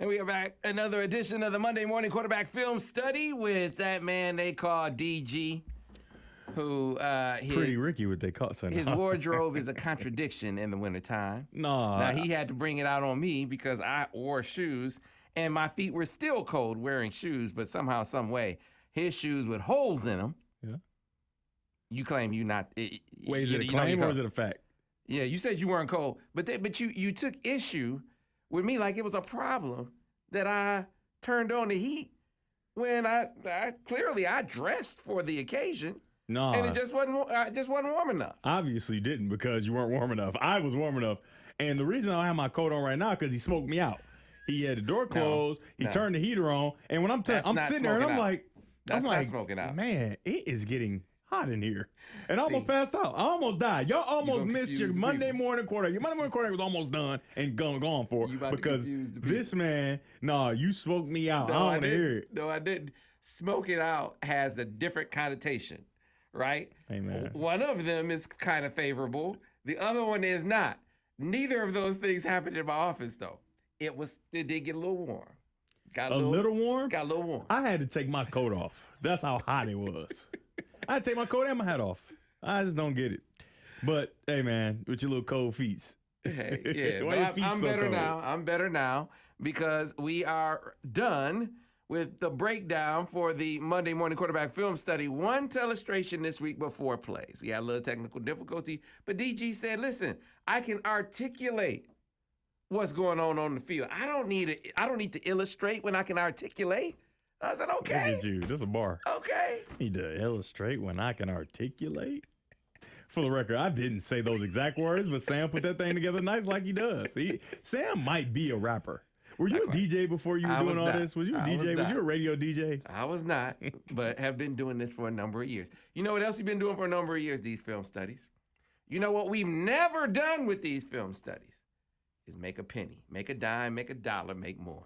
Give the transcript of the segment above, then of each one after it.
And we are back. Another edition of the Monday Morning Quarterback Film Study with that man they call DG, who Pretty Ricky, what they call his wardrobe is a contradiction in the wintertime. No. Now, he had to bring it out on me because I wore shoes, and my feet were still cold wearing shoes, but somehow, some way, his shoes with holes in them. Yeah. You claim you not. Wait, is it a claim or is it a fact? Yeah, you said you weren't cold, but you took issue with me like it was a problem that I turned on the heat when I clearly dressed for the occasion. No, and it just wasn't warm enough. Obviously didn't, because you weren't warm enough. I was warm enough, and the reason I don't have my coat on right now because he smoked me out. He had the door closed. He turned the heater on, and when I'm sitting there and I'm like, not smoking out. Man, it is getting hot in here, and I almost passed out. I almost died. Y'all almost missed your Monday morning quarterback. Your Monday morning quarterback was almost done and gone for because this man. You smoked me out. I don't want to hear it. No, I didn't. Smoke it out has a different connotation, right? Hey, man. One of them is kind of favorable. The other one is not. Neither of those things happened in my office, though. It did get a little warm. Got a little warm. Got a little warm. I had to take my coat off. That's how hot it was. I had to take my coat and my hat off. I just don't get it. But hey, man, with your little cold feet. Hey, yeah, I'm better now. I'm better now because we are done with the breakdown for the Monday Morning Quarterback Film Study. One telestration this week before plays. We had a little technical difficulty, but DG said, "Listen, I can articulate what's going on the field. I don't need to illustrate when I can articulate." I said, "Okay." Look at you. This is a bar. Okay. Need to illustrate when I can articulate. For the record, I didn't say those exact words, but Sam put that thing together nice like he does. Sam might be a rapper. Were you a DJ before you were doing all this? Was you a DJ? Was you a radio DJ? I was not, but have been doing this for a number of years. You know what else we've been doing for a number of years? These film studies. You know what we've never done with these film studies is make a penny, make a dime, make a dollar, make more.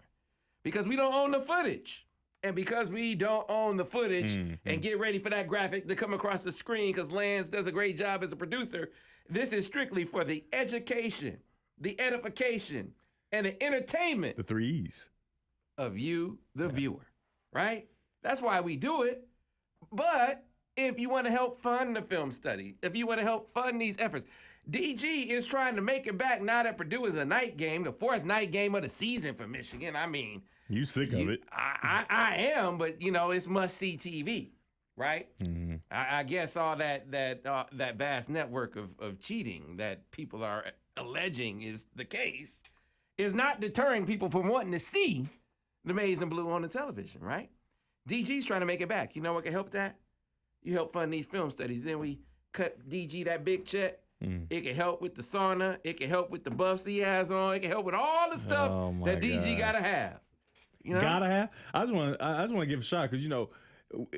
Because we don't own the footage. And because we don't own the footage and get ready for that graphic to come across the screen because Lance does a great job as a producer, this is strictly for the education, the edification, and the entertainment. The 3 E's. Of you, the viewer, right? That's why we do it. But if you want to help fund the film study, if you want to help fund these efforts, DG is trying to make it back now that Purdue is a night game, the 4th night game of the season for Michigan. I mean, you sick of it. I am, but, it's must-see TV, right? Mm-hmm. I guess all that vast network of cheating that people are alleging is the case is not deterring people from wanting to see the Maize and Blue on the television, right? DG's trying to make it back. You know what can help that? You help fund these film studies. Then we cut DG that big check. It can help with the sauna. It can help with the buffs he has on. It can help with all the stuff that DG gotta have. Gotta have. I just want to give a shot because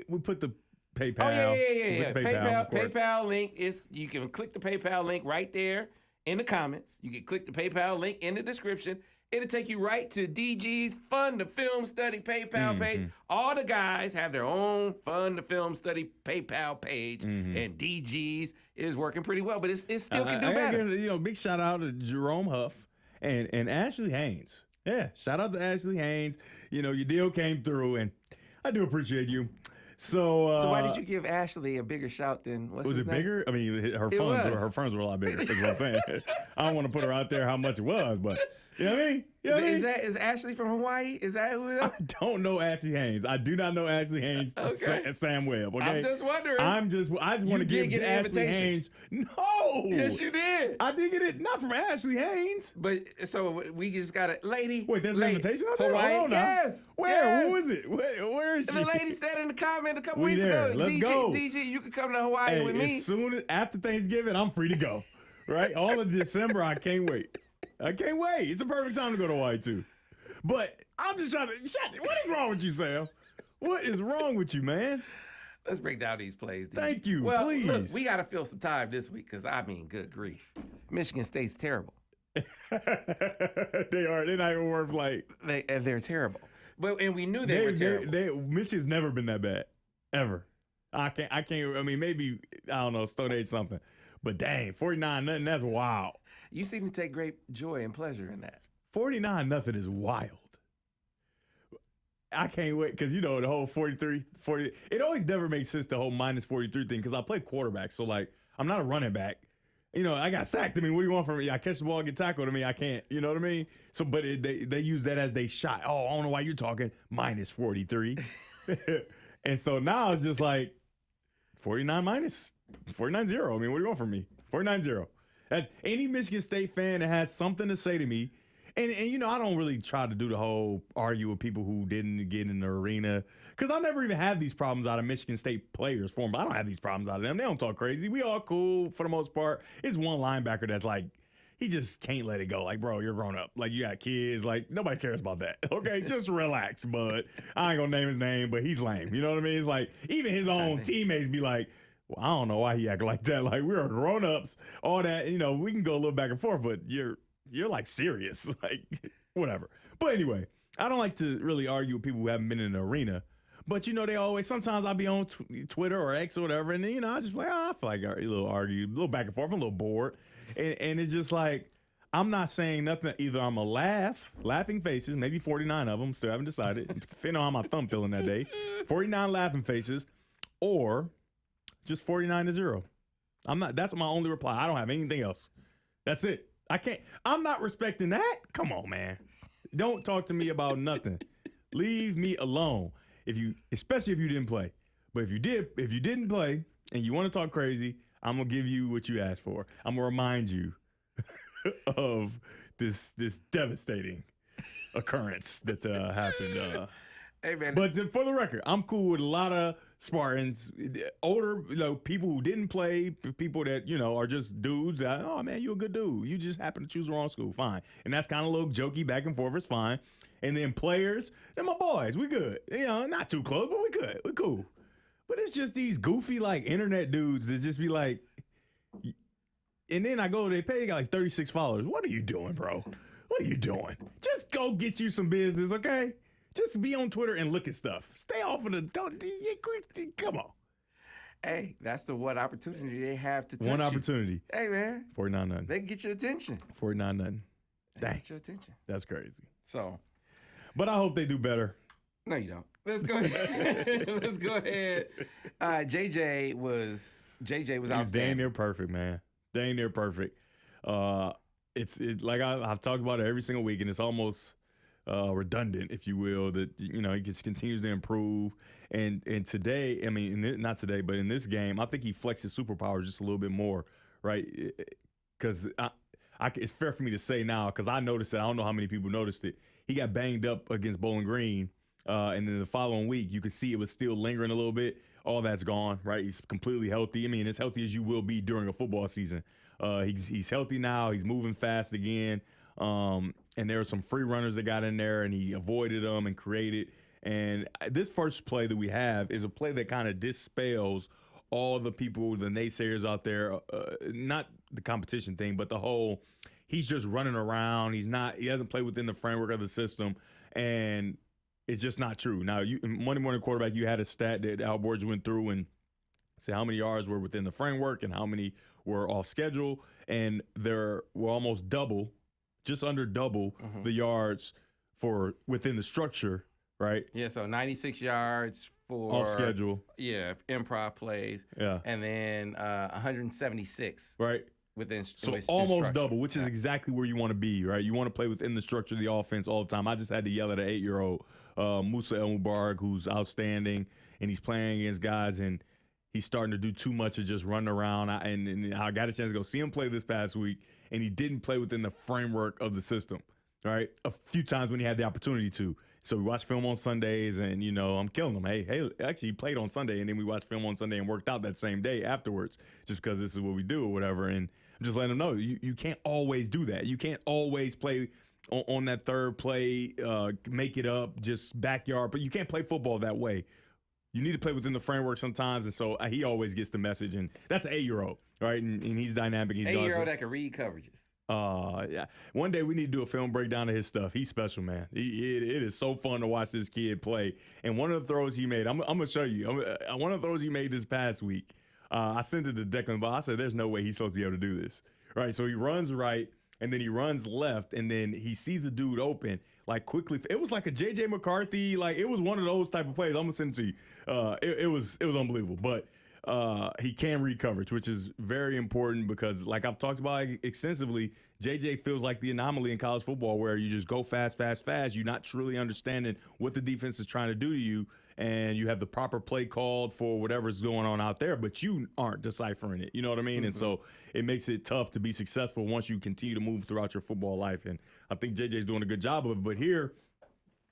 we put the PayPal. Oh yeah. PayPal link is you can click the PayPal link right there in the comments. You can click the PayPal link in the description. It'll take you right to DG's Fund the Film Study PayPal page. All the guys have their own Fund the Film Study PayPal page, and DG's is working pretty well, but it still can do better. Give, big shout out to Jerome Huff and Ashley Haynes. Yeah, shout out to Ashley Haynes. Your deal came through, and I do appreciate you. So why did you give Ashley a bigger shout than what's was his it name? bigger? I mean, her funds were a lot bigger. Is what I'm saying. I don't want to put her out there how much it was, but you know what I mean. Is Ashley from Hawaii? Is that who it is? I don't know Ashley Haynes. I do not know Ashley Haynes. Okay. Sam Webb. Okay. I'm just wondering. I just want to give Ashley Haynes. No. Yes, you did. I did get it not from Ashley Haynes. But so we just got a lady. Wait, there's an invitation out there? Hawaii. Hold on now. Yes. Where? Yes. Who is it? Where is she? The lady said in the comment a couple weeks there. ago. Let's go. DG, you can come to Hawaii with me. As soon as after Thanksgiving, I'm free to go. Right? All of December, I can't wait. It's a perfect time to go to Hawaii too. But I'm just trying to what is wrong with you, Sam? What is wrong with you, man? Let's break down these plays. Thank you. Well, please. Look, we got to fill some time this week because, good grief. Michigan State's terrible. They are. They're not even worth They're terrible. And we knew they were terrible. Michigan's never been that bad. Ever. I can't. I mean, maybe, I don't know, Stone Age something. But dang, 49-0, that's wild. You seem to take great joy and pleasure in that. 49-0 is wild. I can't wait because, you know, the whole 40. It always never makes sense, the whole minus 43 thing, because I play quarterback. So, like, I'm not a running back. You know, I got sacked. I mean, what do you want from me? I catch the ball, get tackled. I mean, I can't. You know what I mean? So, but they use that as they shot. Oh, I don't know why you're talking minus 43. And so now it's just like 49 minus 49-0. I mean, what do you want from me? 49-0. That's any Michigan State fan that has something to say to me. And you know, I don't really try to do the whole argue with people who didn't get in the arena, because I never even have these problems out of Michigan State players for them. I don't have these problems out of them. They don't talk crazy. We all cool for the most part. It's one linebacker that's like, he just can't let it go. Like, bro, you're grown up. Like, you got kids. Like, nobody cares about that. Okay, just relax. But I ain't gonna name his name, but he's lame. You know what I mean? It's like, even his own teammates be like, well, I don't know why he act like that. Like, we're grown-ups, all that. You know, we can go a little back and forth, but you're like serious, like whatever. But anyway, I don't like to really argue with people who haven't been in the arena. But you know, they always, sometimes I'll be on Twitter or X or whatever, and then, you know, I just like, I feel like a little argue, a little back and forth, I'm a little bored, and it's just like, I'm not saying nothing. Either I'm a laughing faces, maybe 49 of them, still haven't decided, depending on how my thumb feeling that day, 49 laughing faces, or just 49-0. I'm not. That's my only reply. I don't have anything else. That's it. I can't. I'm not respecting that. Come on, man. Don't talk to me about nothing. Leave me alone. Especially if you didn't play. But if you didn't play and you want to talk crazy, I'm gonna give you what you asked for. I'm gonna remind you of this devastating occurrence that happened. Hey, man. But for the record, I'm cool with a lot of Spartans, older, you know, people who didn't play, people that, you know, are just dudes that, oh man, you're a good dude. You just happen to choose the wrong school. Fine. And that's kind of a little jokey back and forth. It's fine. And then players, they're my boys. We good. You know, not too close, but we good. We cool. But it's just these goofy, like, internet dudes that just be like, and then I go, they got like 36 followers. What are you doing, bro? What are you doing? Just go get you some business, okay? Just be on Twitter and look at stuff. Stay off of come on. Hey, that's the one opportunity they have to touch One you. opportunity. Hey, man. 49-0. They can get your attention. 49-0. They Dang. get your attention. That's crazy. So. But I hope they do better. No, you don't. Let's go ahead. Let's go ahead. JJ was outstanding. Dang near perfect, man. Dang near perfect. It's like I've talked about it every single week, and it's almost redundant, if you will, that, you know, he just continues to improve. And today, I mean, not today, but in this game, I think he flexed his superpowers just a little bit more, right? Because it's fair for me to say now, because I noticed it. I don't know how many people noticed it. He got banged up against Bowling Green, and then the following week, you could see it was still lingering a little bit. All that's gone, right? He's completely healthy. I mean, as healthy as you will be during a football season. He's healthy now. He's moving fast again. And there were some free runners that got in there, and he avoided them and created. And this first play that we have is a play that kind of dispels all the people, the naysayers out there, not the competition thing, but the whole, he's just running around. He hasn't played within the framework of the system, and it's just not true. Now, Monday Morning Quarterback, you had a stat that Al Borges went through and said how many yards were within the framework and how many were off schedule, and there were almost double, just under double the yards for within the structure, right? Yeah, so 96 yards for off schedule. Yeah, improv plays. Yeah. And then 176. Right. Within almost double, which is exactly where you want to be, right? You want to play within the structure of the offense all the time. I just had to yell at an 8-year-old, Musa El Mubarak, who's outstanding, and he's playing against guys, and he's starting to do too much of just running around. And I got a chance to go see him play this past week, and he didn't play within the framework of the system, right? A few times when he had the opportunity to. So we watched film on Sundays, and, you know, I'm killing him. Hey, actually, he played on Sunday, and then we watched film on Sunday and worked out that same day afterwards, just because this is what we do or whatever. And I'm just letting him know, you can't always do that. You can't always play on that third play, make it up, just backyard. But you can't play football that way. You need to play within the framework sometimes, and so he always gets the message. And that's an 8-year-old, right? And he's dynamic. He's 8-year-old that can read coverages. Yeah. One day we need to do a film breakdown of his stuff. He's special, man. It is so fun to watch this kid play. And one of the throws he made, I'm going to show you. One of the throws he made this past week, I sent it to Declan, but I said, there's no way he's supposed to be able to do this. Right? So he runs right, and then he runs left, and then he sees a dude open, like quickly. It was like a J.J. McCarthy, like it was one of those type of plays. I'm gonna send it to you. It was unbelievable, but he can read coverage, which is very important because, like I've talked about extensively, J.J. feels like the anomaly in college football where you just go fast. You're not truly understanding what the defense is trying to do to you, and you have the proper play called for whatever's going on out there, but you aren't deciphering it. You know what I mean? And so it makes it tough to be successful once you continue to move throughout your football life. And I think JJ's doing a good job of it. But here,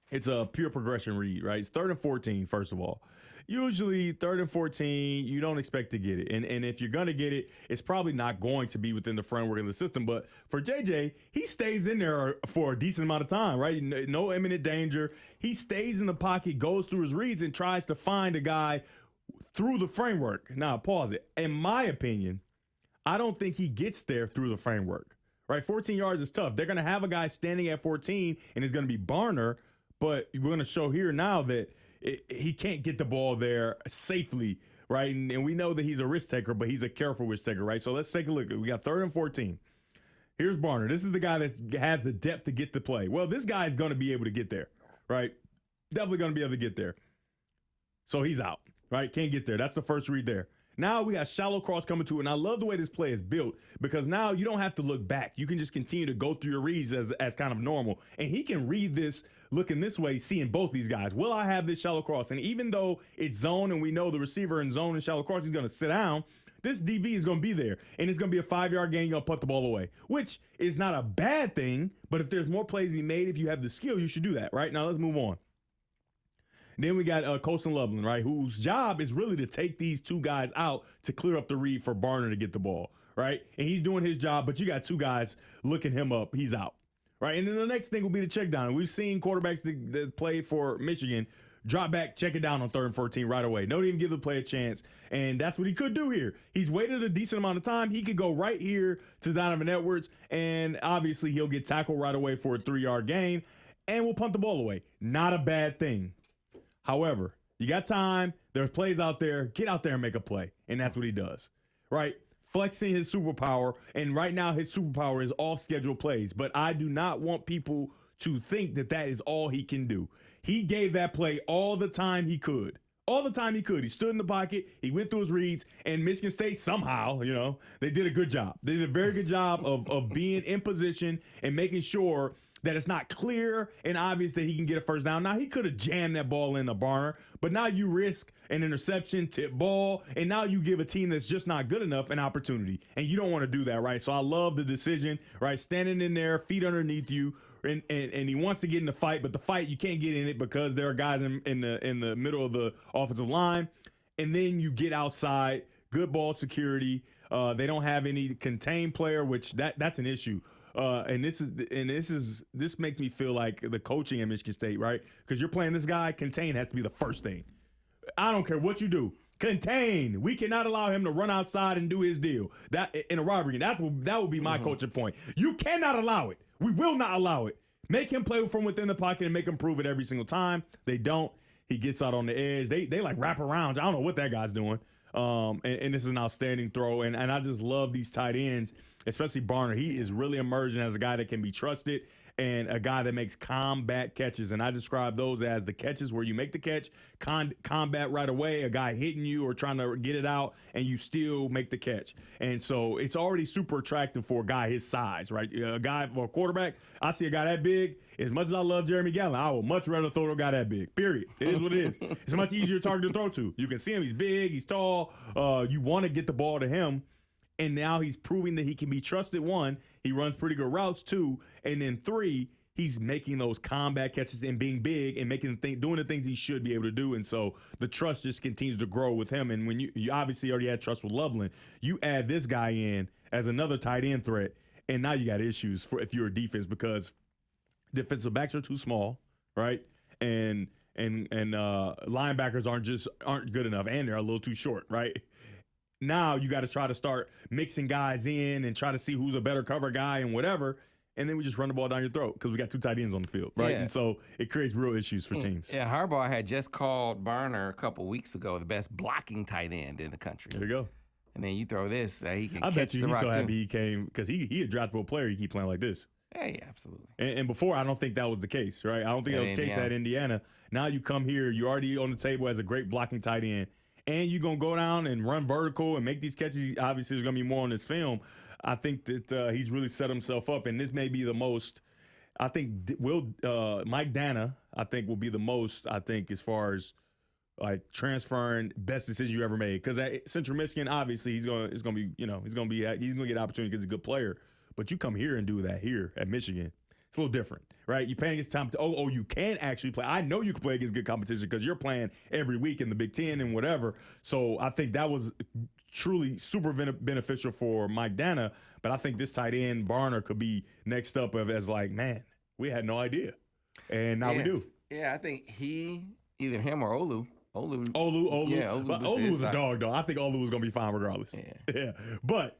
it's a pure progression read, right? It's 3rd and 14, first of all. Usually 3rd and 14, you don't expect to get it. And if you're going to get it, it's probably not going to be within the framework of the system. But for JJ, he stays in there for a decent amount of time, right? No imminent danger. He stays in the pocket, goes through his reads, and tries to find a guy through the framework. Now, pause it. In my opinion, I don't think he gets there through the framework, right? 14 yards is tough. They're going to have a guy standing at 14, and it's going to be Garner, but we're going to show here now that he can't get the ball there safely, right? And we know that he's a risk taker, but he's a careful risk taker, right? So let's take a look. We got 3rd and 14. Here's Garner. This is the guy that has the depth to get the play. Well, this guy is going to be able to get there, right? Definitely going to be able to get there. So he's out, right? Can't get there. That's the first read there. Now we got shallow cross coming to it, and I love the way this play is built because now you don't have to look back. You can just continue to go through your reads as kind of normal, and he can read this looking this way, seeing both these guys. Will I have this shallow cross? And even though it's zone and we know the receiver in zone and shallow cross, he's going to sit down, this DB is going to be there, and it's going to be a 5-yard gain. You're going to put the ball away, which is not a bad thing, but if there's more plays to be made, if you have the skill, you should do that, right? Now let's move on. Then we got Colson Loveland, right, whose job is really to take these two guys out to clear up the read for Garner to get the ball, right? And he's doing his job, but you got two guys looking him up. He's out, right? And then the next thing will be the check down. We've seen quarterbacks that play for Michigan drop back, check it down on 3rd and 14 right away. Don't even give the play a chance, and that's what he could do here. He's waited a decent amount of time. He could go right here to Donovan Edwards, and obviously he'll get tackled right away for a 3-yard gain, and we'll punt the ball away. Not a bad thing. However, you got time. There's plays out there. Get out there and make a play. And that's what he does, right? Flexing his superpower. And right now his superpower is off-schedule plays. But I do not want people to think that that is all he can do. He gave that play all the time he could. All the time he could. He stood in the pocket. He went through his reads. And Michigan State somehow, they did a good job. They did a very good job of being in position and making sure that it's not clear and obvious that he can get a first down. Now, he could have jammed that ball in the Garner, but now you risk an interception, tip ball, and now you give a team that's just not good enough an opportunity, and you don't want to do that, right? So I love the decision, right? Standing in there, feet underneath you, and he wants to get in the fight, but the fight, you can't get in it because there are guys in the middle of the offensive line, and then you get outside, good ball security. They don't have any contained player, which that's an issue. This makes me feel like the coaching at Michigan State, right? Because you're playing this guy, contain has to be the first thing. I don't care what you do. Contain. We cannot allow him to run outside and do his deal. That in a rivalry, that would be my coaching point. You cannot allow it. We will not allow it. Make him play from within the pocket and make him prove it every single time. They don't. He gets out on the edge. They like wrap around. I don't know what that guy's doing. And this is an outstanding throw. And I just love these tight ends, especially Garner. He is really emerging as a guy that can be trusted and a guy that makes combat catches. And I describe those as the catches where you make the catch, combat right away, a guy hitting you or trying to get it out, and you still make the catch. And so it's already super attractive for a guy his size, right? A guy, for a quarterback, I see a guy that big. As much as I love Jeremy Gallon, I would much rather throw to a guy that big, period. It is what it is. It's a much easier target to throw to. You can see him. He's big. He's tall. You want to get the ball to him. And now he's proving that he can be trusted. 1, he runs pretty good routes. 2, and then 3, he's making those combat catches and being big and doing the things he should be able to do. And so the trust just continues to grow with him. And when you obviously already had trust with Loveland, you add this guy in as another tight end threat, and now you got issues if you're a defense because defensive backs are too small, right? And linebackers aren't good enough, and they're a little too short, right? Now you got to try to start mixing guys in and try to see who's a better cover guy and whatever, and then we just run the ball down your throat because we got 2 tight ends on the field, right? Yeah. And so it creates real issues for teams. Yeah, Harbaugh had just called Garner a couple weeks ago the best blocking tight end in the country. There you go. And then you throw this, he can I catch bet you the he's rock so too. happy he came because he a draftable player. He keep playing like this. Hey, absolutely. And before, I don't think that was the case, right? I don't think that was the case at Indiana. Now you come here, you're already on the table as a great blocking tight end, and you're going to go down and run vertical and make these catches. Obviously, there's going to be more on this film. I think that he's really set himself up, and this may be the most, I think, Mike Dana, I think, will be the most, I think, as far as like transferring best decision you ever made. Because at Central Michigan, obviously, he's going to be, he's going to get opportunity because he's a good player. But you come here and do that here at Michigan. It's a little different, right? You're playing against time. You can actually play. I know you can play against good competition because you're playing every week in the Big Ten and whatever. So I think that was truly super beneficial for Mike Dana. But I think this tight end, Barner, could be next up as like, man, we had no idea. And now we do. Yeah, I think either him or Olu. Olu. Yeah, Olu was a dog, though. I think Olu was going to be fine regardless. Yeah. But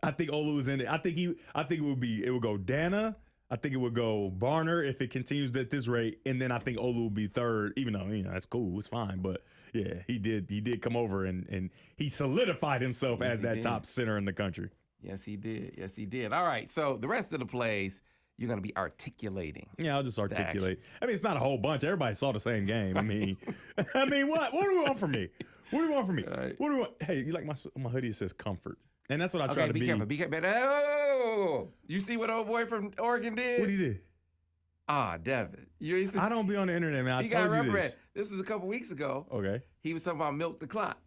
I think Olu was in it. I think it would go Dana. I think it would go Barner if it continues at this rate, and then I think Olu will be third. Even though that's cool, it's fine. But yeah, he did come over and he solidified himself as that top center in the country. Yes, he did. All right, so the rest of the plays you're going to be articulating. Yeah, I'll just articulate. I mean, it's not a whole bunch. Everybody saw the same game. I mean, what? What do you want from me? What do you want from me? What do you want? Hey, you like my hoodie? It says comfort. And that's what I try to be. Be careful. Oh, you see what old boy from Oregon did? What he did? Devin. I don't be on the internet, man. He got rubber. This was a couple weeks ago. Okay. He was talking about milk the clock,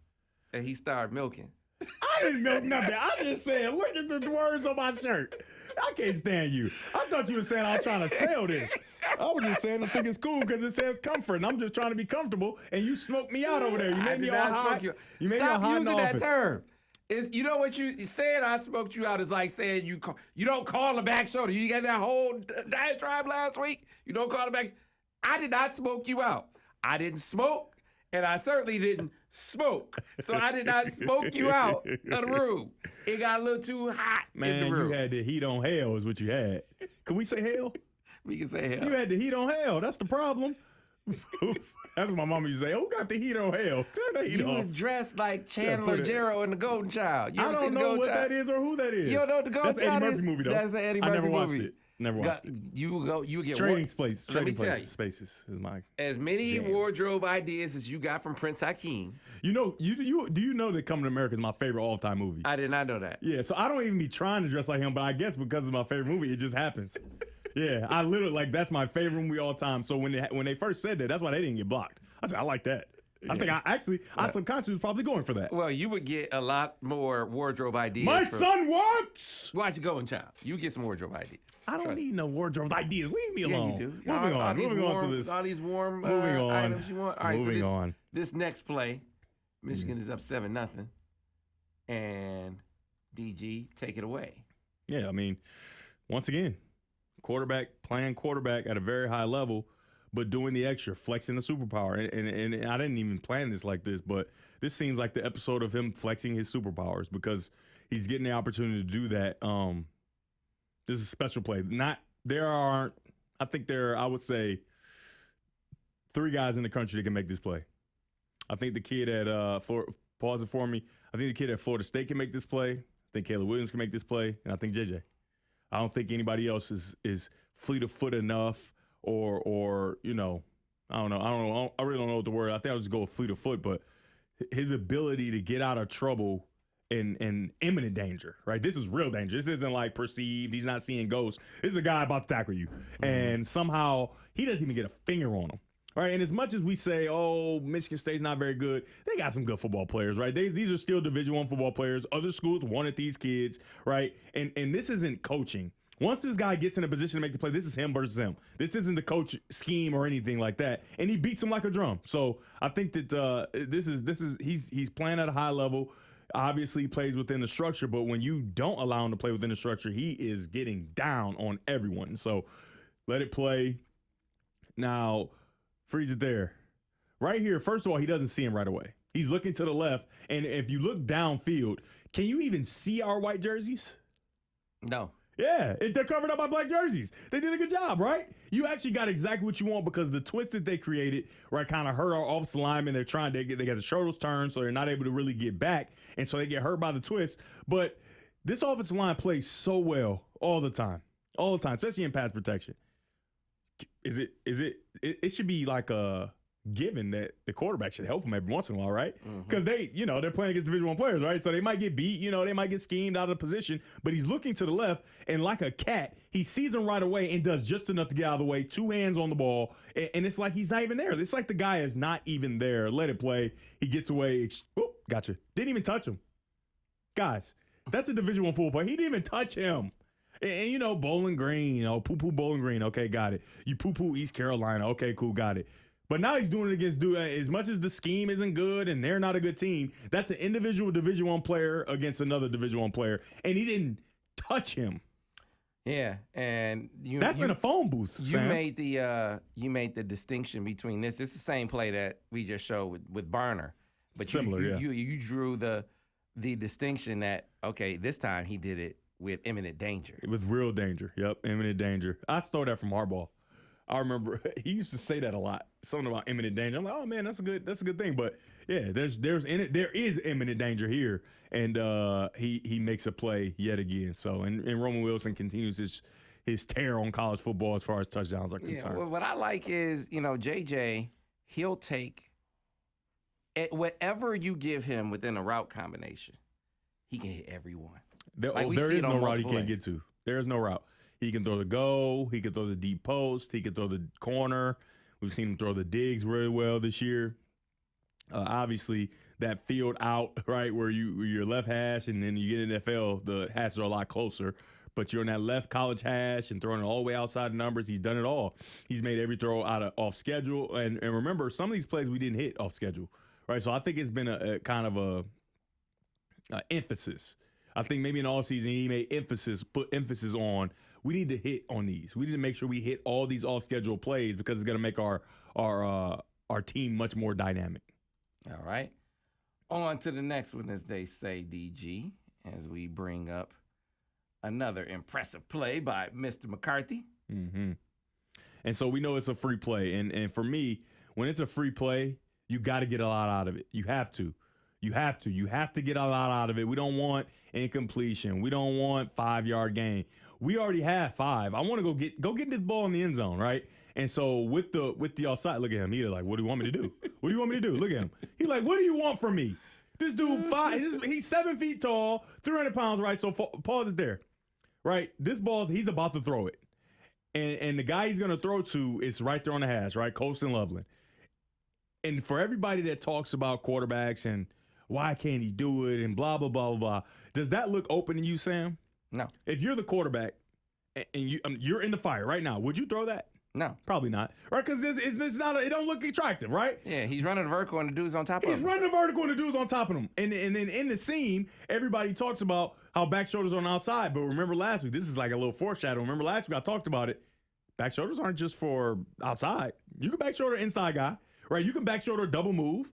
and he started milking. I didn't milk nothing. I just said, look at the words on my shirt. I can't stand you. I thought you were saying I was trying to sell this. I was just saying I think it's cool because it says comfort, and I'm just trying to be comfortable, and you smoked me out over there. You made me all hot. You made me all hot in the office. Stop using that term. You know what you said? I smoked you out is like saying you don't call the back shoulder. You got that whole diatribe last week. You don't call the back. I did not smoke you out. I didn't smoke, and I certainly didn't smoke. So I did not smoke you out of the room. It got a little too hot in the room. You had the heat on hell is what you had. Can we say hell? We can say hell. You had the heat on hell. That's the problem. That's what my mama used to say. Who got the heat on hell? Turn the heat off. You was dressed like Chandler Jarrow in The Golden Child. You I don't know what that is or who that is. You don't know what The Golden Child is? That's Eddie Murphy movie, though. That's an Eddie Murphy movie. I never watched it. Never watched it. You get Trading Spaces. Trading Spaces is my as many jam. wardrobe ideas as you got from Prince Hakeem. You know, do you know that Coming to America is my favorite all-time movie? I did not know that. Yeah, so I don't even be trying to dress like him, but I guess because it's my favorite movie, it just happens. Yeah, I literally that's my favorite movie all time. So when they first said that, that's why they didn't get blocked. I said I like that. Yeah. I think I subconsciously was probably going for that. Well, you would get a lot more wardrobe ideas. My son works. Watch it Golden Child. You get some wardrobe ideas. I don't need no wardrobe ideas. Leave me alone. Yeah, you do. Moving on to this. All these warm items you want. All right, moving on. This next play, Michigan is up 7-0, and DG, take it away. Yeah, I mean, once again, playing quarterback at a very high level, but doing the extra, flexing the superpower. And I didn't even plan this like this, but this seems like the episode of him flexing his superpowers because he's getting the opportunity to do that. This is a special play. I would say 3 guys in the country that can make this play. I think the kid at pause it for me. I think the kid at Florida State can make this play. I think Caleb Williams can make this play, and I think JJ. I don't think anybody else is fleet of foot enough or I don't know. I really don't know what the word. I think I'll just go with fleet of foot, but his ability to get out of trouble in imminent danger, right? This is real danger. This isn't like perceived. He's not seeing ghosts. This is a guy about to tackle you. Mm-hmm. And somehow he doesn't even get a finger on him. All right, and as much as we say, Michigan State's not very good, they got some good football players, right? These are still Division I football players. Other schools wanted these kids, right? And this isn't coaching. Once this guy gets in a position to make the play, this is him versus him. This isn't the coach scheme or anything like that. And he beats him like a drum. So I think that he's playing at a high level. Obviously, he plays within the structure, but when you don't allow him to play within the structure, he is getting down on everyone. So let it play. Now, freeze it there. Right here, first of all, he doesn't see him right away. He's looking to the left, and if you look downfield, can you even see our white jerseys? No. Yeah, they're covered up by black jerseys. They did a good job, right? You actually got exactly what you want because the twist that they created, right, kind of hurt our offensive linemen. They got the shoulders turned, so they're not able to really get back, and so they get hurt by the twist. But this offensive line plays so well all the time, especially in pass protection. It should be like a given that the quarterback should help them every once in a while, right? Because they're playing against Division I players, right? So they might get beat, they might get schemed out of position, but he's looking to the left, and like a cat, he sees him right away and does just enough to get out of the way, 2 hands on the ball, and it's like he's not even there. It's like the guy is not even there. Let it play. He gets away. Whoop, gotcha. Didn't even touch him. Guys, that's a Division I football player. He didn't even touch him. And Bowling Green, poo-poo Bowling Green. Okay, got it. You poo-poo East Carolina. Okay, cool, got it. But now he's doing it against as much as the scheme isn't good and they're not a good team, that's an individual Division I player against another Division I player, and he didn't touch him. Yeah, and that's in a phone booth. You made the distinction between this. It's the same play that we just showed with Barner, but similar. You drew the distinction that this time he did it with imminent danger. With real danger. Yep, imminent danger. I stole that from Harbaugh. I remember he used to say that a lot. Something about imminent danger. I'm like, oh man, that's a good thing. But yeah, there is imminent danger here, and he makes a play yet again. So and Roman Wilson continues his tear on college football as far as touchdowns are concerned. Yeah, what I like is JJ, he'll take whatever you give him within a route combination, he can hit every one. There is no route he can't get to. There is no route. He can throw the go. He can throw the deep post. He can throw the corner. We've seen him throw the digs really well this year. Obviously, that field out, right, where you're left hash, and then you get in the NFL, the hashes are a lot closer. But you're on that left college hash and throwing it all the way outside the numbers. He's done it all. He's made every throw off schedule. And remember, some of these plays we didn't hit off schedule, right? So I think it's been a kind of a emphasis. I think maybe in the offseason he put emphasis on, we need to hit on these. We need to make sure we hit all these off-schedule plays because it's going to make our team much more dynamic. All right. On to the next one, as they say, DG, as we bring up another impressive play by Mr. McCarthy. Mm-hmm. And so we know it's a free play. And for me, when it's a free play, you got to get a lot out of it. You have to. You have to get a lot out of it. We don't want incompletion. We don't want 5-yard gain. We already have 5. I want to go get this ball in the end zone, right? And so with the offside, look at him. He's like, what do you want me to do? What do you want me to do? Look at him. He's like, what do you want from me? This dude, he's 7 feet tall, 300 pounds, right? So pause it there, right? This ball, he's about to throw it. And the guy he's going to throw to is right there on the hash, right? Colston Loveland. And for everybody that talks about quarterbacks and why can't he do it and blah, blah, blah, blah, blah, does that look open to you, Sam? No. If you're the quarterback and you're in the fire right now, would you throw that? No. Probably not. Right? Because it's not it don't look attractive, right? Yeah, he's running the vertical and the dude's on top of him. He's running the vertical and the dude's on top of him. And then in the seam, everybody talks about how back shoulders on the outside. But remember last week, this is like a little foreshadow. Remember last week I talked about it. Back shoulders aren't just for outside. You can back shoulder inside guy, right? You can back shoulder double move.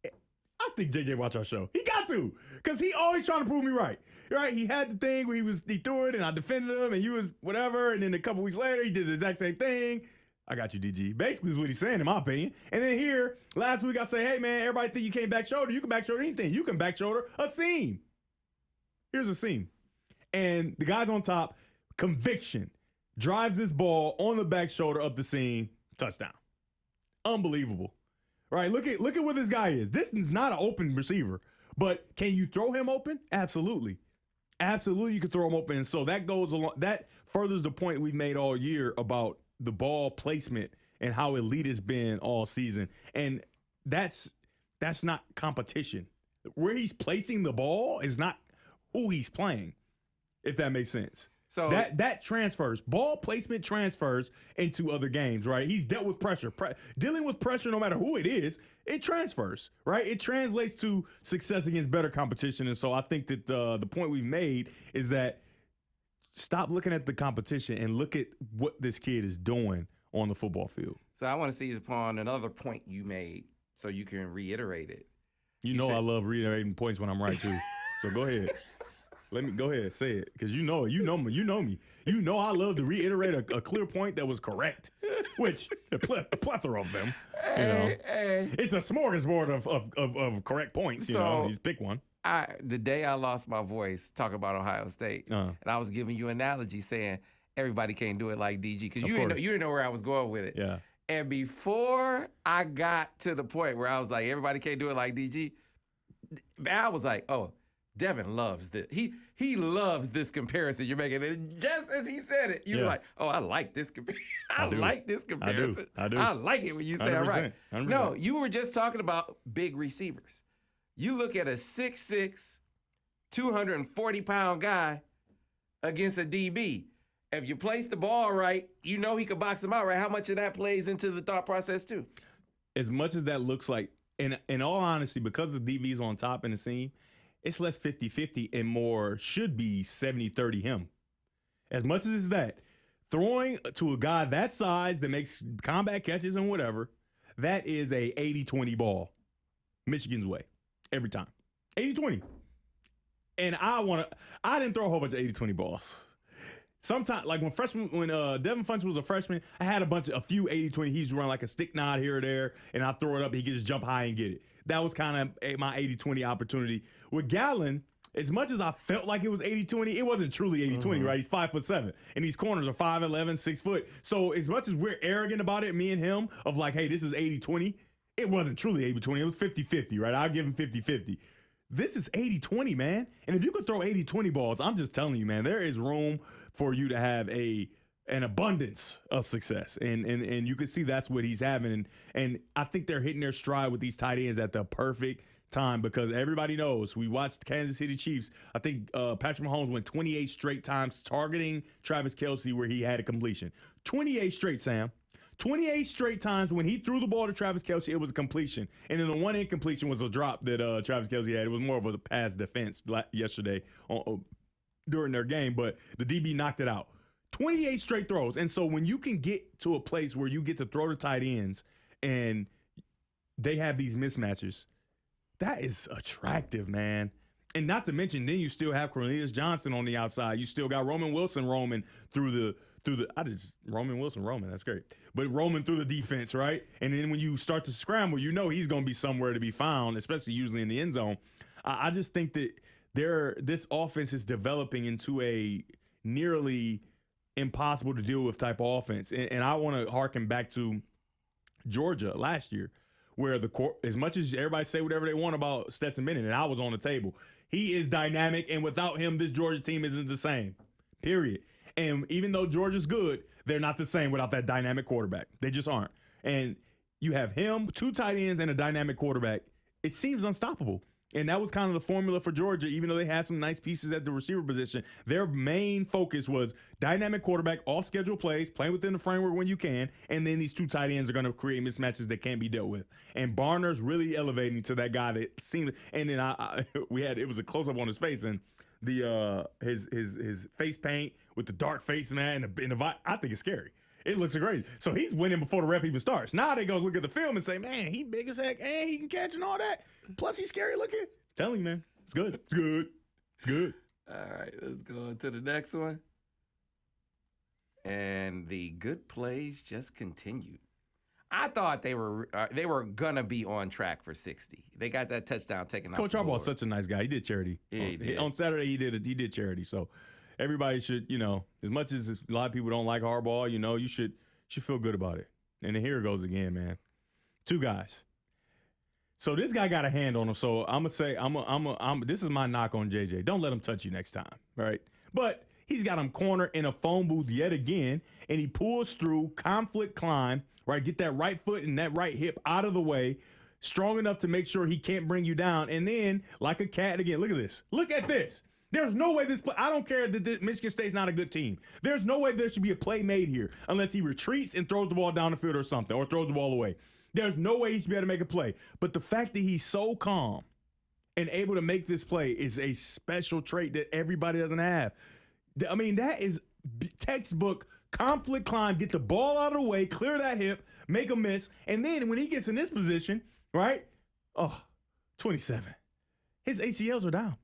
I think JJ watch our show. He got to, because he always trying to prove me right. Right? He had the thing where he threw it and I defended him and he was whatever. And then a couple weeks later, he did the exact same thing. I got you, DG. Basically is what he's saying, in my opinion. And then here, last week I say, hey man, everybody think you can't back shoulder. You can back shoulder anything. You can back shoulder a seam. Here's a seam. And the guy's on top, conviction, drives this ball on the back shoulder up the seam, touchdown. Unbelievable. Right? Look at where this guy is. This is not an open receiver. But can you throw him open? Absolutely. Absolutely, you can throw him open. And so that goes along. That furthers the point we've made all year about the ball placement and how elite it's been all season. And that's not competition. Where he's placing the ball is not who he's playing, if that makes sense. So that transfers. Ball placement transfers into other games, right? He's dealt with pressure. Dealing with pressure, no matter who it is, it transfers, right? It translates to success against better competition. And so I think that the point we've made is that stop looking at the competition and look at what this kid is doing on the football field. So I want to seize upon another point you made so you can reiterate it. You know I love reiterating points when I'm right, too. So go ahead. Let me go ahead, say it, because you know me. You know I love to reiterate a clear point that was correct, which a plethora of them. It's a smorgasbord of correct points. You know, he's pick one. The day I lost my voice talking about Ohio State, and I was giving you an analogy saying everybody can't do it like DG, because you didn't know where I was going with it. Yeah. And before I got to the point where I was like, everybody can't do it like DG, I was like, oh, Devin loves this. He loves this comparison you're making. And just as he said it, you were like, oh, I like this comparison. I like this comparison. I do. I like it when you say it right. 100%. No, you were just talking about big receivers. You look at a 6'6", 240-pound guy against a DB. If you place the ball right, you know he could box him out, right? How much of that plays into the thought process too? As much as that looks like, in all honesty, because the DB's on top in the scene, it's less 50-50 and more should be 70-30 him. As much as it's that, throwing to a guy that size that makes combat catches and whatever, that is a 80-20 ball. Michigan's way. Every time. 80-20. And I didn't throw a whole bunch of 80-20 balls. Sometimes, like when Devin Funch was a freshman, I had a few 80-20. He's run like a stick nod here or there, and I throw it up, he can just jump high and get it. That was kind of my 80-20 opportunity. With Gallen, as much as I felt like it was 80-20, it wasn't truly 80-20, right? He's 5'7", and these corners are 5'11", 6 foot. So as much as we're arrogant about it, me and him, of like, hey, this is 80-20, it wasn't truly 80-20. It was 50-50, right? I'll give him 50-50. This is 80-20, man. And if you could throw 80-20 balls, I'm just telling you, man, there is room for you to have an abundance of success. And you can see that's what he's having. And I think they're hitting their stride with these tight ends at the perfect time, because everybody knows, we watched Kansas City Chiefs. I think Patrick Mahomes went 28 straight times targeting Travis Kelce where he had a completion. 28 straight, Sam. 28 straight times when he threw the ball to Travis Kelce, it was a completion. And then the one incompletion was a drop that Travis Kelce had. It was more of a pass defense yesterday during their game, but the DB knocked it out. 28 straight throws. And so when you can get to a place where you get to throw to tight ends and they have these mismatches, that is attractive, man. And not to mention, then you still have Cornelius Johnson on the outside. You still got Roman Wilson roaming Roman Wilson roaming. That's great. But roaming through the defense, right? And then when you start to scramble, you know he's going to be somewhere to be found, especially usually in the end zone. I just think that this offense is developing into a nearly impossible to deal with type of offense. And I want to harken back to Georgia last year, where as much as everybody say whatever they want about Stetson Bennett, and I was on the table, he is dynamic, and without him, this Georgia team isn't the same, period. And even though Georgia's good, they're not the same without that dynamic quarterback. They just aren't. And you have him, 2 tight ends, and a dynamic quarterback. It seems unstoppable. And that was kind of the formula for Georgia, even though they had some nice pieces at the receiver position. Their main focus was dynamic quarterback, off-schedule plays, playing within the framework when you can, and then these 2 tight ends are going to create mismatches that can't be dealt with. And Barner's really elevating to that guy that seemed – and then it was a close-up on his face, and his face paint with the dark face, man, and the I think it's scary. It looks great. So he's winning before the rep even starts. Now they go look at the film and say, man, he big as heck, and he can catch and all that. Plus he's scary looking. I'm telling you, man, it's good. It's good. It's good. All right, let's go on to the next one. And the good plays just continued. I thought they were gonna be on track for 60. They got that touchdown taken off. Coach Harbaugh's such a nice guy. He did charity. Yeah, he did. On Saturday, he did charity. So everybody should, as much as a lot of people don't like Harbaugh, you should feel good about it. And then here it goes again, man. 2 guys. So this guy got a hand on him. So I'm gonna say, this is my knock on JJ. Don't let him touch you next time, right? But he's got him cornered in a phone booth yet again, and he pulls through conflict climb, right? Get that right foot and that right hip out of the way, strong enough to make sure he can't bring you down. And then, like a cat again, look at this. Look at this. There's no way I don't care that Michigan State's not a good team. There's no way there should be a play made here unless he retreats and throws the ball down the field or something, or throws the ball away. There's no way he should be able to make a play. But the fact that he's so calm and able to make this play is a special trait that everybody doesn't have. I mean, that is textbook conflict climb, get the ball out of the way, clear that hip, make a miss, and then when he gets in this position, right? 27. His ACLs are down.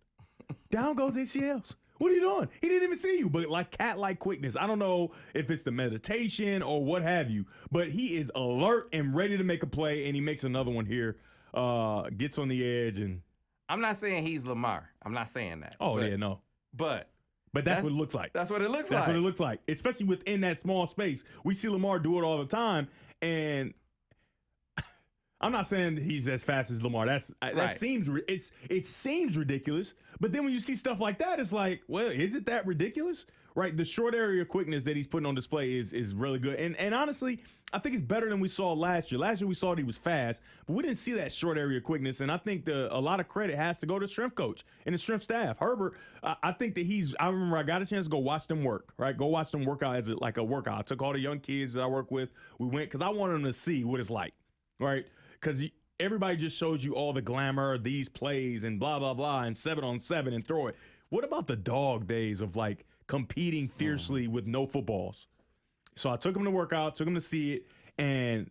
Down goes ACLs. What are you doing? He didn't even see you, but like cat-like quickness. I don't know if it's the meditation or what have you, but he is alert and ready to make a play, and he makes another one here. Gets on the edge, and I'm not saying he's Lamar. I'm not saying that. oh yeah, no. But that's what it looks like. That's what it looks like. That's what it looks like, especially within that small space. We see Lamar do it all the time, and I'm not saying that he's as fast as Lamar. That seems it seems ridiculous. But then when you see stuff like that, it's like, well, is it that ridiculous? Right? The short area quickness that he's putting on display is really good. And honestly, I think it's better than we saw last year. Last year we saw that he was fast, but we didn't see that short area quickness. And I think a lot of credit has to go to the strength coach and the strength staff. Herbert, I think that I remember I got a chance to go watch them work, right? Go watch them work out as like a workout. I took all the young kids that I work with. We went because I wanted them to see what it's like, right? Because everybody just shows you all the glamour, these plays and blah, blah, blah, and 7-on-7 and throw it. What about the dog days of like competing fiercely with no footballs? So I took them to work out, took them to see it, and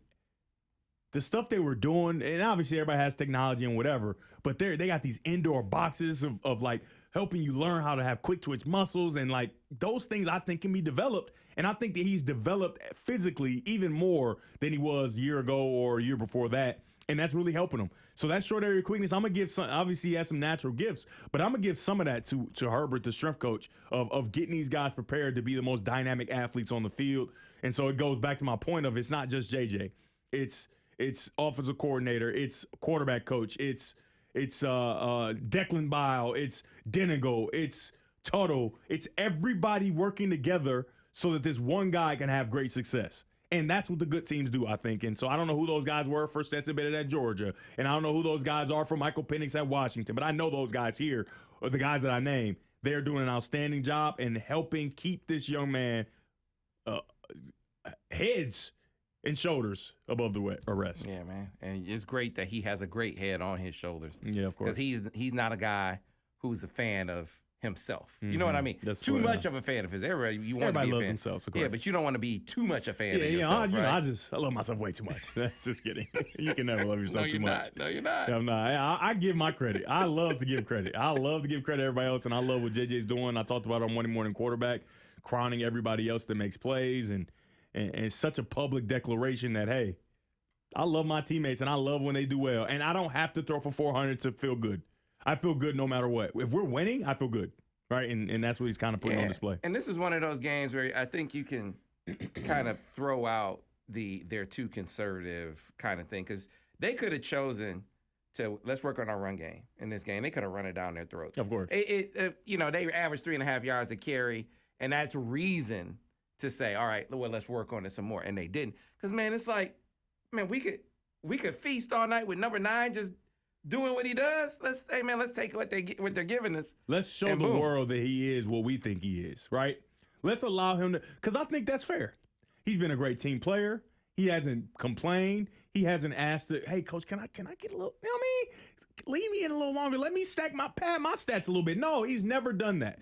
the stuff they were doing, and obviously everybody has technology and whatever, but they got these indoor boxes of like helping you learn how to have quick twitch muscles, and like those things I think can be developed. And I think that he's developed physically even more than he was a year ago or a year before that. And that's really helping him. So that short area quickness, I'm going to give some, obviously he has some natural gifts, but I'm going to give some of that to Herbert, the strength coach, of getting these guys prepared to be the most dynamic athletes on the field. And so it goes back to my point of it's not just JJ. It's offensive coordinator. It's quarterback coach. It's Declan Bile. It's Denigo. It's Tuttle. It's everybody working together so that this one guy can have great success. And that's what the good teams do, I think. And so I don't know who those guys were for Stetson Bennett at Georgia. And I don't know who those guys are for Michael Penix at Washington. But I know those guys here, or the guys that I named, they're doing an outstanding job in helping keep this young man heads and shoulders above the arrest. Yeah, man. And it's great that he has a great head on his shoulders. Yeah, of course. Because he's not a guy who's a fan of himself. You know what I mean? That's too much of a fan of his. Everybody want to be a fan. Loves themselves, of course. Yeah, but you don't want to be too much a fan of yourself. I love myself way too much. That's just kidding. You can never love yourself too much. No, you're not. I'm not. I give my credit. I love to give credit. I love to give credit to everybody else, and I love what JJ's doing. I talked about it on Monday Morning Quarterback, crowning everybody else that makes plays, and it's such a public declaration that, hey, I love my teammates, and I love when they do well, and I don't have to throw for 400 to feel good. I feel good no matter what. If we're winning, I feel good. Right, and that's what he's kind of putting on display. And this is one of those games where I think you can kind of throw out they're too conservative kind of thing, because they could have chosen to let's work on our run game in this game. They could have run it down their throats. Of course. They average 3.5 yards a carry, and that's reason to say, all right, well, let's work on it some more. And they didn't, because man, it's like, man, we could feast all night with number 9 just doing what he does. Let's take what they're giving us. Let's show the world that he is what we think he is, right? Let's allow him to, because I think that's fair. He's been a great team player. He hasn't complained. He hasn't asked, hey, coach, can I get a little, you know what I mean? Leave me in a little longer. Let me stack my stats a little bit. No, he's never done that.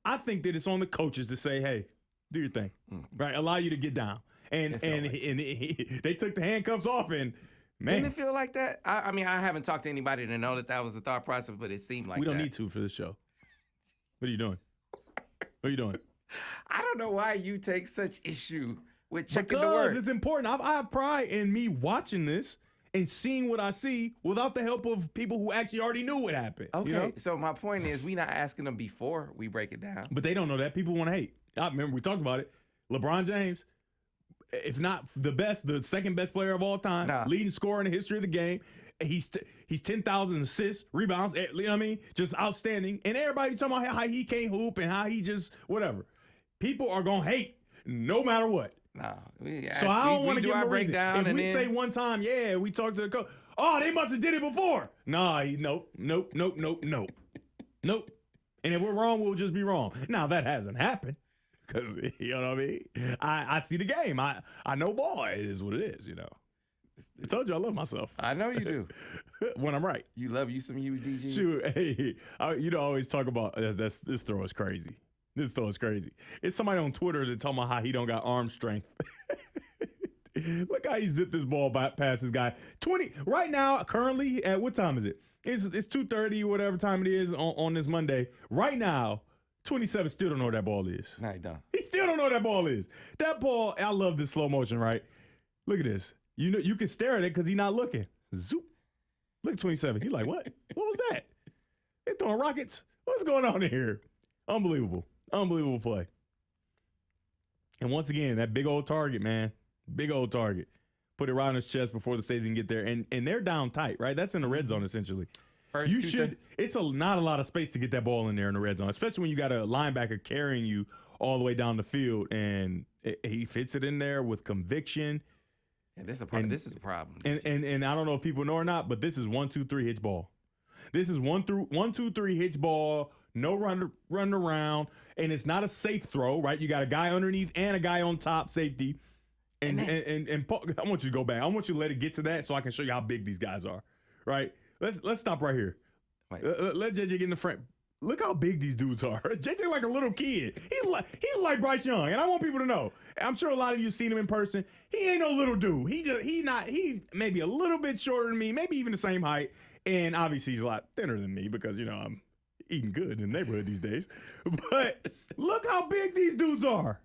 I think that it's on the coaches to say, hey, do your thing, right? Allow you to get down. And they took the handcuffs off, and man, didn't it feel like that? I mean, I haven't talked to anybody to know that was the thought process, but it seemed like we don't need to for the show. What are you doing? What are you doing? I don't know why you take such issue with checking because the word. It's important. I have pride in me watching this and seeing what I see without the help of people who actually already knew what happened. Okay, you know? So my point is, we not asking them before we break it down. But they don't know that. People want to hate. I remember we talked about it. LeBron James, if not the best, the second best player of all time, leading scorer in the history of the game. He's 10,000 assists, rebounds, you know what I mean? Just outstanding. And everybody talking about how he can't hoop and how he just whatever. People are going to hate no matter what. So I don't want to give him a breakdown. If we say one time, yeah, we talked to the coach, oh, they must have did it before. Nope. And if we're wrong, we'll just be wrong. Now, that hasn't happened. Because, you know what I mean? I see the game. I know ball. It is what it is, you know. I told you I love myself. I know you do. When I'm right. You love you some UDG. Shoot, hey, I always talk about this throw is crazy. This throw is crazy. It's somebody on Twitter that talking about how he don't got arm strength. Look how he zipped this ball past this guy. 20 right now, currently, at what time is it? It's 2:30, whatever time it is on this Monday. Right now, 27 still don't know what that ball is. No, he don't. He still don't know what that ball is. That ball, I love this slow motion, right? Look at this. You know, you can stare at it because he's not looking. Zoop. Look at 27. He's like, what? What was that? They throwing rockets? What's going on here? Unbelievable. Unbelievable play. And once again, that big old target, man. Big old target. Put it right on his chest before the safety can get there. And they're down tight, right? That's in the red zone, essentially. It's not a lot of space to get that ball in there in the red zone, especially when you got a linebacker carrying you all the way down the field. And he fits it in there with conviction. And this is a problem. And I don't know if people know or not, but this is 1-2-3 hitch ball. This is 1-2-3 hitch ball, no run around, and it's not a safe throw, right? You got a guy underneath and a guy on top, safety. And Paul, I want you to go back. I want you to let it get to that so I can show you how big these guys are, right? Let's stop right here. Let JJ get in the front. Look how big these dudes are. JJ like a little kid. He's like Bryce Young, and I want people to know. I'm sure a lot of you have seen him in person. He ain't no little dude. He maybe a little bit shorter than me, maybe even the same height, and obviously he's a lot thinner than me because I'm eating good in the neighborhood these days. But look how big these dudes are.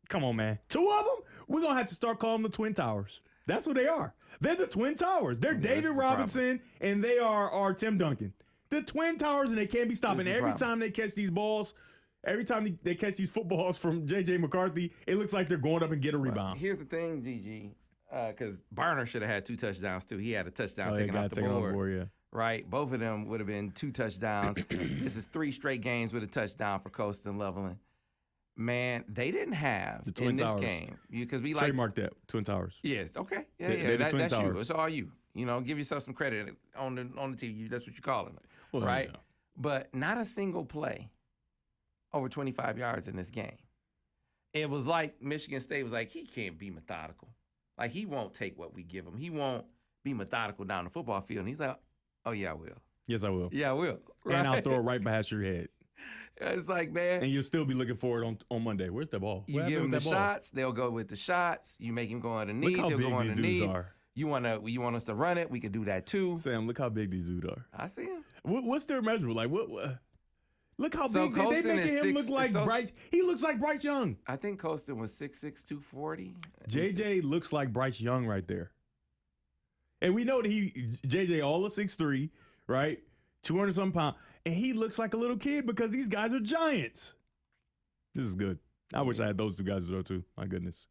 Come on, man. Two of them? We're going to have to start calling them the Twin Towers. That's what they are. They're the Twin Towers. They're David Robinson, and they are Tim Duncan. The Twin Towers, and they can't be stopped. And every time they catch these balls, every time they catch these footballs from J.J. McCarthy, it looks like they're going up and get a rebound. Here's the thing, GG, because Barner should have had 2 touchdowns, too. He had a touchdown taken off the board. Yeah. Right? Both of them would have been 2 touchdowns. This is 3 straight games with a touchdown for Coastal and Leveland. Man, they didn't have the Twin in this Towers. game because we trademark that Twin Towers. Yes, okay, That's you. It's all you. Give yourself some credit on the TV. That's what you're calling it, right? Yeah. But not a single play over 25 yards in this game. It was like Michigan State was like, he can't be methodical. Like he won't take what we give him. He won't be methodical down the football field. And he's like, oh yeah, I will. Yes, I will. Yeah, I will. Right? And I'll throw it right past your head. It's like, man. And you'll still be looking for it on Monday. Where's the ball? You give them the shots, they'll go with the shots. You make him go underneath, they'll go underneath. These dudes are. You want us to run it? We can do that too. Sam, look how big these dudes are. I see him. What's their measurement? Like what? Look how big they making him look like Bryce. He looks like Bryce Young. I think Colston was 6'6", 240. JJ looks like Bryce Young right there. And we know that JJ all of 6'3", right? 200-something pounds. And he looks like a little kid because these guys are giants. This is good. I wish I had those 2 guys though too. My goodness.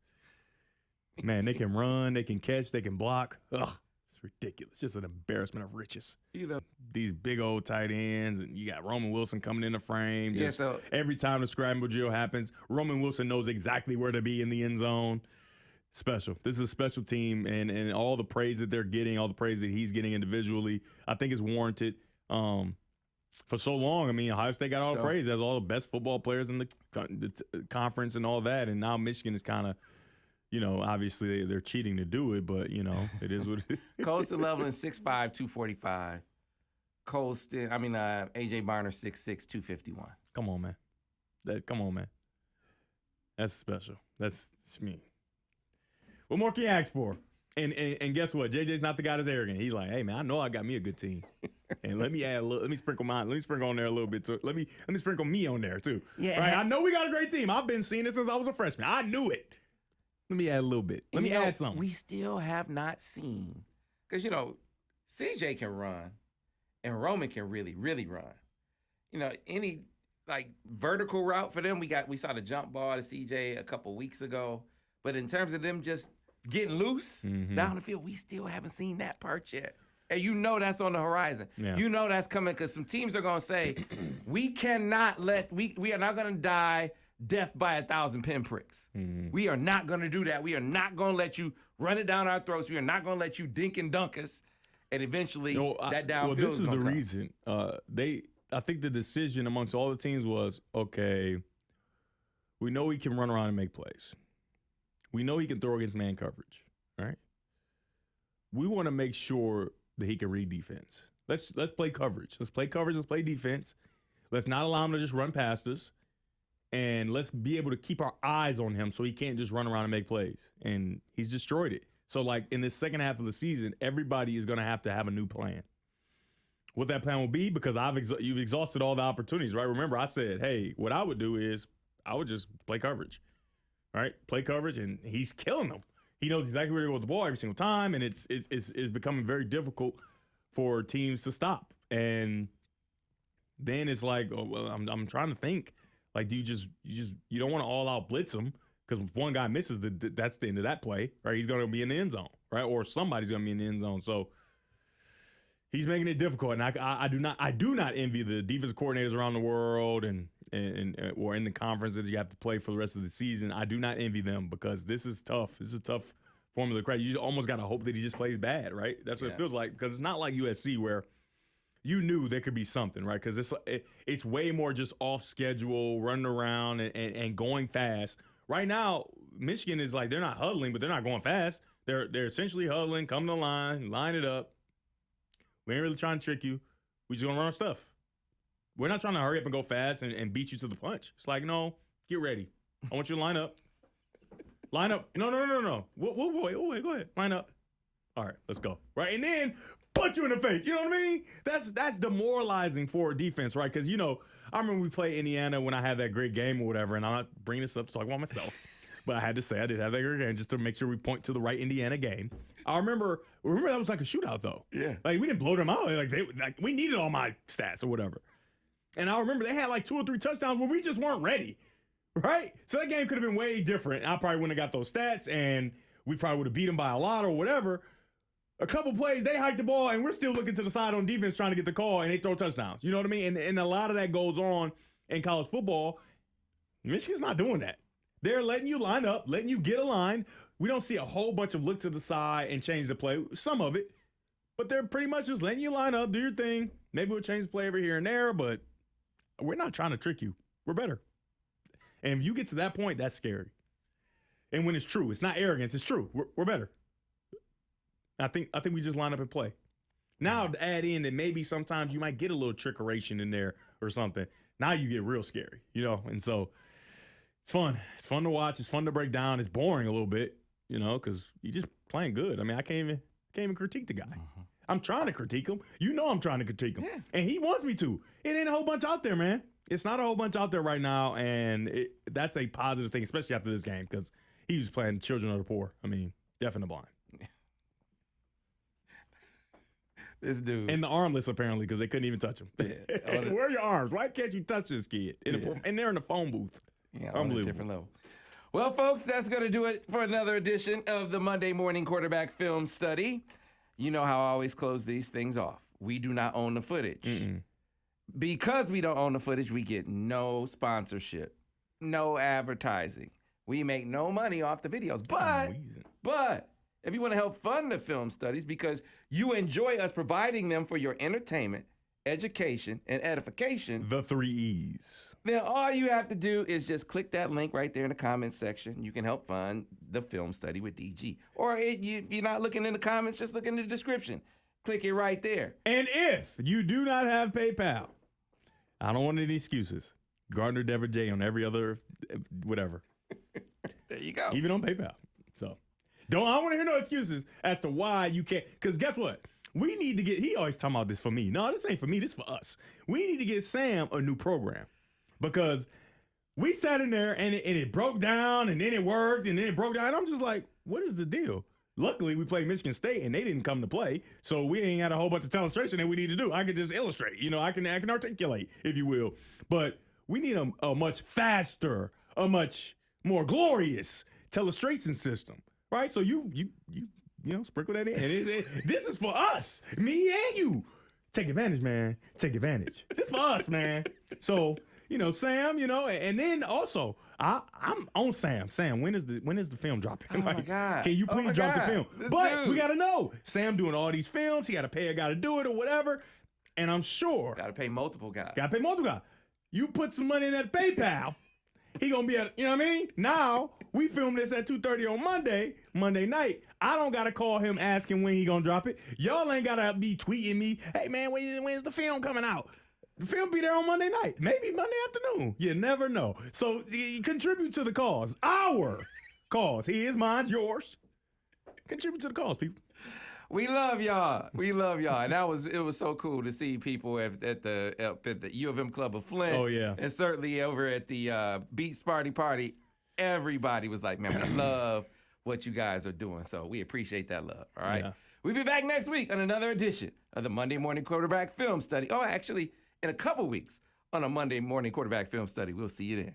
Man, they can run, they can catch, they can block. Ugh, it's ridiculous. Just an embarrassment of riches. These big old tight ends, and you got Roman Wilson coming in the frame. Every time the scramble drill happens, Roman Wilson knows exactly where to be in the end zone. Special. This is a special team, and all the praise that they're getting, all the praise that he's getting individually, I think is warranted. For so long, I mean, Ohio State got all the praise as all the best football players in the conference and all that, and now Michigan is kind of, obviously they're cheating to do it, but, it is what it is. Colston Leveland, 6'5", 245. A.J. Barner, 6'6", 251. Come on, man. That's special. That's me. What more can you ask for? And guess what? JJ's not the guy that's arrogant. He's like, hey man, I know I got me a good team, and let me sprinkle on there a little bit too. Let me sprinkle me on there too. Yeah, right. I know we got a great team. I've been seeing it since I was a freshman. I knew it. Let me add a little bit. Let me add something. We still have not seen, because CJ can run, and Roman can really, really run. Any vertical route for them, we saw the jump ball to CJ a couple weeks ago, but in terms of them just getting loose down the field, we still haven't seen that part yet. And that's on the horizon. Yeah. That's coming because some teams are going to say, we are not going to die death by 1,000 pinpricks. Mm-hmm. We are not going to do that. We are not going to let you run it down our throats. We are not going to let you dink and dunk us. And eventually that downfield Well, this is the come. reason. I think the decision amongst all the teams was, okay, we know he can run around and make plays. We know he can throw against man coverage, right? We want to make sure that he can read defense. Let's play coverage. Let's play coverage. Let's play defense. Let's not allow him to just run past us. And let's be able to keep our eyes on him so he can't just run around and make plays. And he's destroyed it. So, in this second half of the season, everybody is going to have a new plan. what that plan will be because you've exhausted all the opportunities, right? Remember, I said, hey, what I would do is I would just play coverage, right? Play coverage, and he's killing them. He knows exactly where to go with the ball every single time, and it's becoming very difficult for teams to stop. And then it's like, oh, well, I'm trying to think, like, do you don't want to all out blitz him because if one guy misses, that's the end of that play, right? He's going to be in the end zone, right? Or somebody's going to be in the end zone. So he's making it difficult, and I do not envy the defensive coordinators around the world and or in the conference that you have to play for the rest of the season. I do not envy them because this is tough. This is a tough formula to crack. You almost got to hope that he just plays bad, right? That's what it feels like because it's not like USC where you knew there could be something, right? Because it's way more just off schedule, running around and going fast. Right now, Michigan is like they're not huddling, but they're not going fast. They're essentially huddling, come to the line it up. We ain't really trying to trick you. We just gonna run our stuff. We're not trying to hurry up and go fast and beat you to the punch. It's like, no, get ready. I want you to line up. Line up. No. Wait, go ahead. Line up. All right, let's go. Right, and then punch you in the face. You know what I mean? That's demoralizing for a defense, right? Because, I remember we played Indiana when I had that great game or whatever, and I'm not bringing this up to talk about myself. But I had to say I did have that great game just to make sure we point to the right Indiana game. I remember that was like a shootout though. Yeah. Like we didn't blow them out. Like we needed all my stats or whatever. And I remember they had like 2 or 3 touchdowns where we just weren't ready. Right? So that game could have been way different. I probably wouldn't have got those stats and we probably would have beat them by a lot or whatever. A couple plays, they hiked the ball and we're still looking to the side on defense trying to get the call and they throw touchdowns. You know what I mean? And a lot of that goes on in college football. Michigan's not doing that. They're letting you line up, letting you get a line. We don't see a whole bunch of look to the side and change the play. Some of it. But they're pretty much just letting you line up, do your thing. Maybe we'll change the play over here and there, but we're not trying to trick you. We're better. And if you get to that point, that's scary. And when it's true, it's not arrogance, it's true. We're better. I think we just line up and play. Now to add in that maybe sometimes you might get a little trickeration in there or something. Now you get real scary, and so it's fun. It's fun to watch. It's fun to break down. It's boring a little bit, because you're just playing good. I mean, I can't even critique the guy. Uh-huh. I'm trying to critique him. I'm trying to critique him. Yeah. And he wants me to. It ain't a whole bunch out there, man. It's not a whole bunch out there right now, and that's a positive thing, especially after this game, because he was playing children of the poor. I mean, deaf and the blind. This dude. And the armless, apparently, because they couldn't even touch him. Yeah. Where are your arms? Why can't you touch this kid? And they're in the phone booth. Yeah, on a different level. Well, folks, that's going to do it for another edition of the Monday Morning Quarterback Film Study. You know how I always close these things off. We do not own the footage. Mm-mm. Because we don't own the footage, we get no sponsorship, no advertising. We make no money off the videos. But if you want to help fund the film studies because you enjoy us providing them for your entertainment, education, and edification. The 3 E's. Then all you have to do is just click that link right there in the comments section. You can help fund the film study with DG. Or if you're not looking in the comments, just look in the description. Click it right there. And if you do not have PayPal, I don't want any excuses. Gardner Devin J on every other whatever. There you go. Even on PayPal. So I don't want to hear no excuses as to why you can't. Because guess what? We need to get, he always talking about this for me. No, this ain't for me. This for us. We need to get Sam a new program because we sat in there and it broke down and then it worked and then it broke down. And I'm just like, what is the deal? Luckily, we played Michigan State and they didn't come to play. So we ain't had a whole bunch of illustration that we need to do. I can just illustrate, I can articulate, if you will. But we need a much faster, a much more glorious telestration system, right? So you sprinkle that in. This is for us, me and you. Take advantage, man. Take advantage. This for us, man. So, Sam, and then also I'm on Sam. Sam, when is the film dropping? Oh my God. Can you please drop the film? We gotta know. Sam doing all these films. He gotta pay a guy to do it or whatever. And I'm sure. Gotta pay multiple guys. You put some money in that PayPal. He gonna be at, you know what I mean? Now, we film this at 2:30 on Monday night. I don't gotta call him asking when he gonna drop it. Y'all ain't gotta be tweeting me, hey man, when's the film coming out? The film be there on Monday night, maybe Monday afternoon. You never know. So you contribute to the cause. Our cause. His, mine's, yours. Contribute to the cause, people. We love y'all. We love y'all. And it was so cool to see people at the U of M Club of Flint. Oh, yeah. And certainly over at the Beats Party. Everybody was like, man, we love what you guys are doing. So we appreciate that love. All right. Yeah. We'll be back next week on another edition of the Monday Morning Quarterback Film Study. Oh, actually, in a couple weeks on a Monday Morning Quarterback Film Study. We'll see you then.